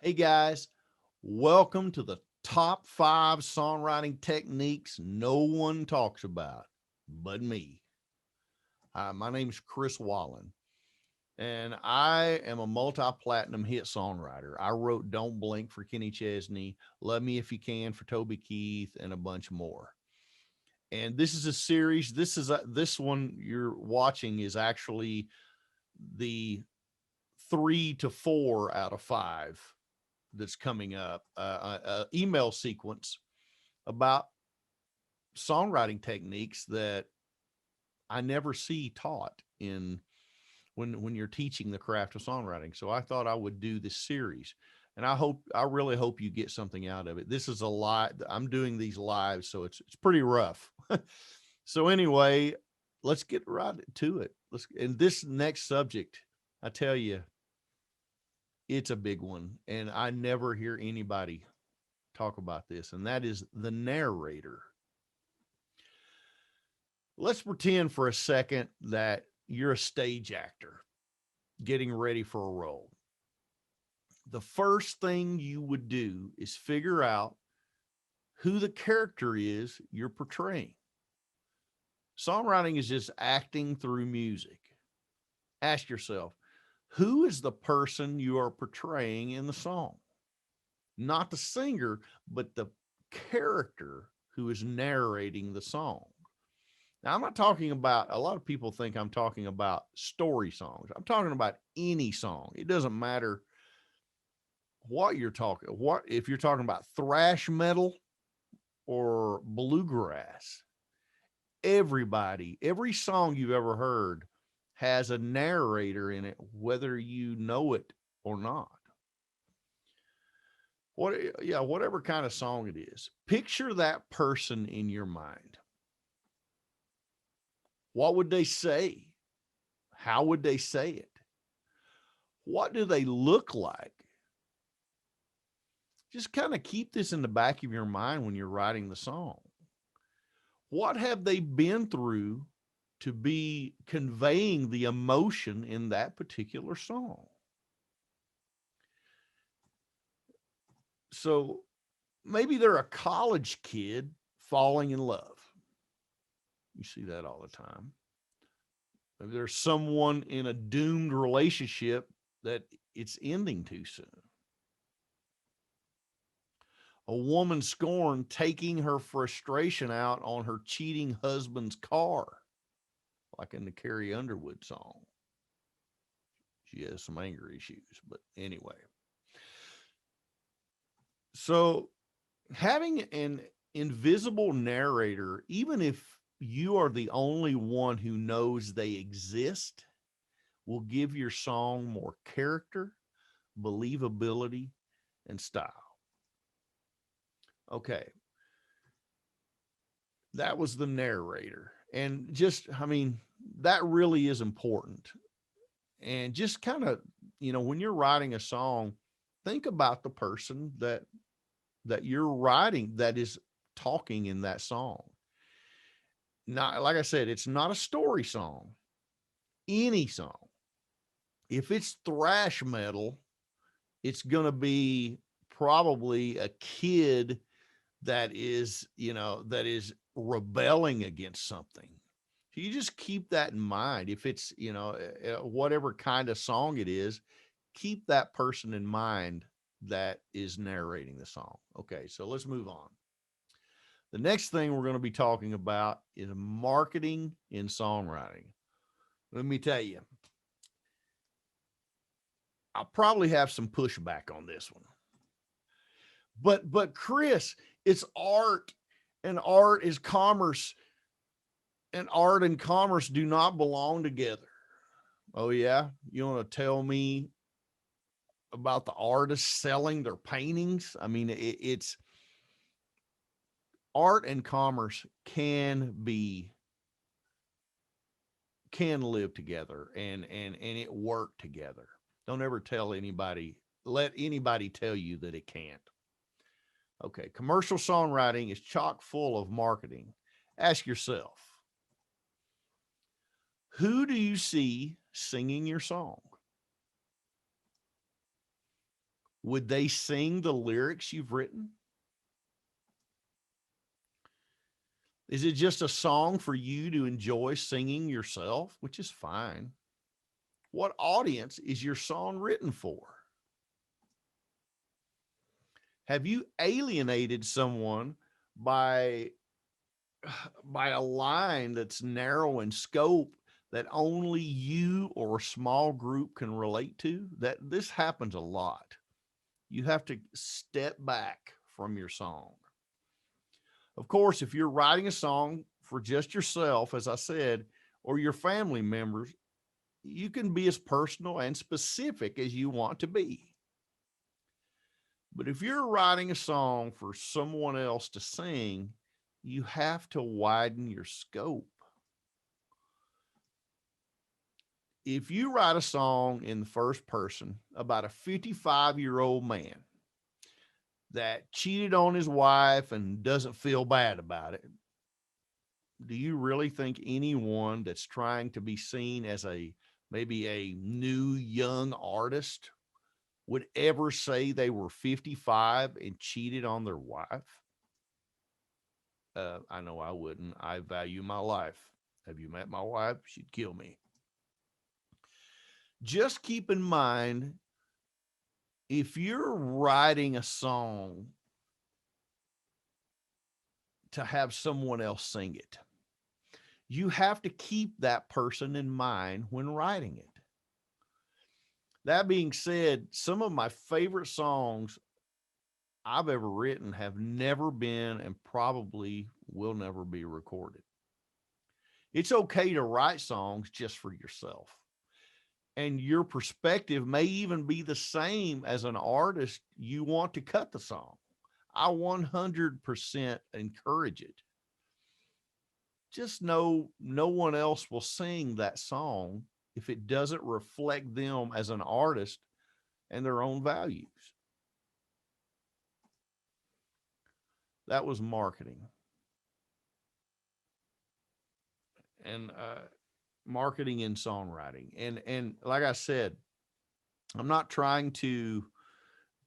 Hey guys, welcome to the top 5 songwriting techniques no one talks about but me. Hi, my name is Chris Wallen, and I am a multi platinum hit songwriter. I wrote Don't Blink for Kenny Chesney, Love Me If You Can for Toby Keith, and a bunch more. And this is a series. This one you're watching is actually the 3 to 4 out of 5 that's coming up, email sequence about songwriting techniques that I never see taught in when you're teaching the craft of songwriting. So I thought I would do this series, and I really hope you get something out of it. This is a lot. I'm doing these live, so it's pretty rough. So anyway, let's get right to it. Let's and this next subject, I tell you, it's a big one, and I never hear anybody talk about this, and that is the narrator. Let's pretend for a second that you're a stage actor getting ready for a role. The first thing you would do is figure out who the character is you're portraying. Songwriting is just acting through music. Ask yourself, who is the person you are portraying in the song? Not the singer, but the character who is narrating the song. Now, I'm not talking about, a lot of people think I'm talking about story songs. I'm talking about any song. It doesn't matter what you're talking, what if you're talking about thrash metal or bluegrass. Every song you've ever heard has a narrator in it, whether you know it or not. Whatever kind of song it is. Picture that person in your mind. What would they say? How would they say it? What do they look like? Just kind of keep this in the back of your mind when you're writing the song. What have they been through to be conveying the emotion in that particular song? So maybe they're a college kid falling in love. You see that all the time. Maybe there's someone in a doomed relationship that it's ending too soon. A woman scorned taking her frustration out on her cheating husband's car, like in the Carrie Underwood song. She has some anger issues, but anyway. So having an invisible narrator, even if you are the only one who knows they exist, will give your song more character, believability, and style. Okay, that was the narrator. And I mean, that really is important. And just kind of, when you're writing a song, think about the person that you're writing that is talking in that song. Not like I said, it's not a story song. Any song. If it's thrash metal, it's going to be probably a kid that is rebelling against something. So you just keep that in mind. If it's, whatever kind of song it is, keep that person in mind that is narrating the song. Okay, so let's move on. The next thing we're going to be talking about is marketing in songwriting. Let me tell you, I'll probably have some pushback on this one. But Chris, it's art, and art is commerce, and art and commerce do not belong together. Oh yeah, you want to tell me about the artists selling their paintings? I mean, it's art and commerce can live together and it work together. Don't ever let anybody tell you that it can't. Okay, commercial songwriting is chock full of marketing. Ask yourself, who do you see singing your song? Would they sing the lyrics you've written? Is it just a song for you to enjoy singing yourself, which is fine? What audience is your song written for? Have you alienated someone by by a line that's narrow in scope that only you or a small group can relate to? That this happens a lot. You have to step back from your song. Of course, if you're writing a song for just yourself, as I said, or your family members, you can be as personal and specific as you want to be. But if you're writing a song for someone else to sing, you have to widen your scope. If you write a song in the first person about a 55-year-old man that cheated on his wife and doesn't feel bad about it, do you really think anyone that's trying to be seen as a maybe a new young artist would ever say they were 55 and cheated on their wife? I know I wouldn't. I value my life. Have you met my wife? She'd kill me. Just keep in mind, if you're writing a song to have someone else sing it, you have to keep that person in mind when writing it. That being said, some of my favorite songs I've ever written have never been and probably will never be recorded. It's okay to write songs just for yourself. And your perspective may even be the same as an artist you want to cut the song. I 100% encourage it. Just know no one else will sing that song if it doesn't reflect them as an artist and their own values. That was marketing. And marketing and songwriting. And like I said, I'm not trying to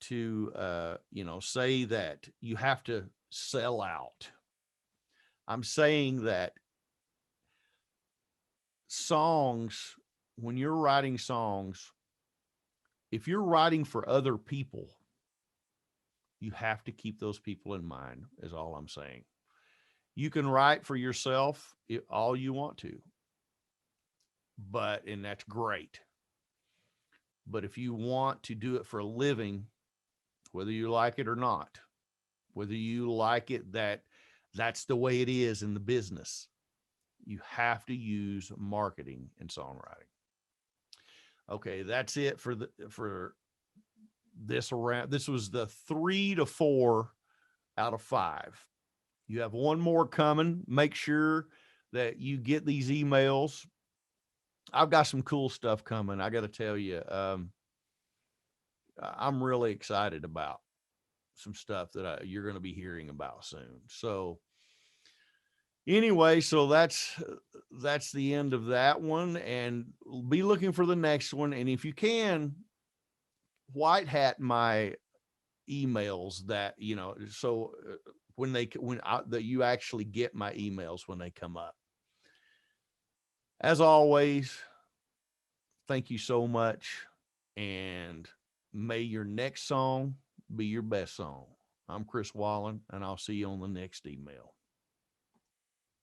say that you have to sell out. I'm saying that songs, when you're writing songs, if you're writing for other people, you have to keep those people in mind, is all I'm saying. You can write for yourself all you want to, and that's great. But if you want to do it for a living, whether you like it or not, whether you like it that's the way it is in the business, you have to use marketing and songwriting. Okay, that's it for this round. This was the 3 to 4 out of 5. You have one more coming. Make sure that you get these emails. I've got some cool stuff coming. I got to tell you, I'm really excited about some stuff that you're going to be hearing about soon. So anyway, so that's the end of that one, and be looking for the next one. And if you can, white hat my emails that so that you actually get my emails when they come up. As always, thank you so much, and may your next song be your best song. I'm Chris Wallen, and I'll see you on the next email.